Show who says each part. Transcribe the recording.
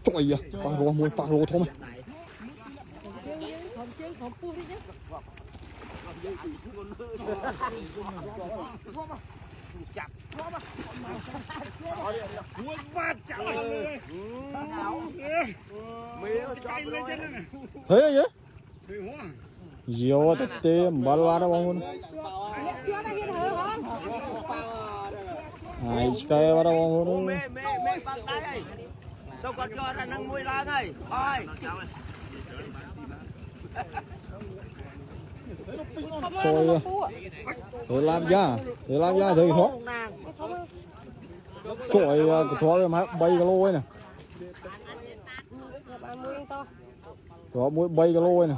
Speaker 1: Trời ơi, pa rô thôi mày. Thế vậy? Nhiều tê mà la đó bông luôn. Ai cái vào đâu luôn.
Speaker 2: Đâu còn cho ra năng mùi lá này. Ôi.
Speaker 1: Thôi. Để làm ra thì khó. Trời ơi, cái thó mà bay cái lô ấy nè. Thó mũi bay cái lô ấy nè.